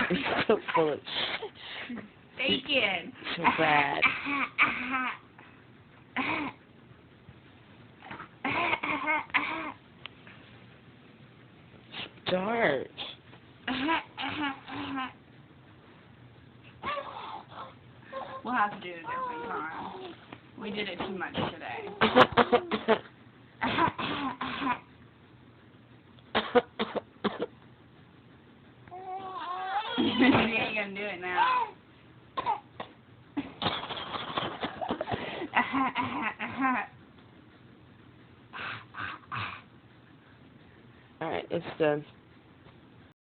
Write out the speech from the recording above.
You're so full of shit. Bacon. So bad. Start. We'll have to do it a different time. We did it too much today. You ain't gonna do it now. Alright, it's done.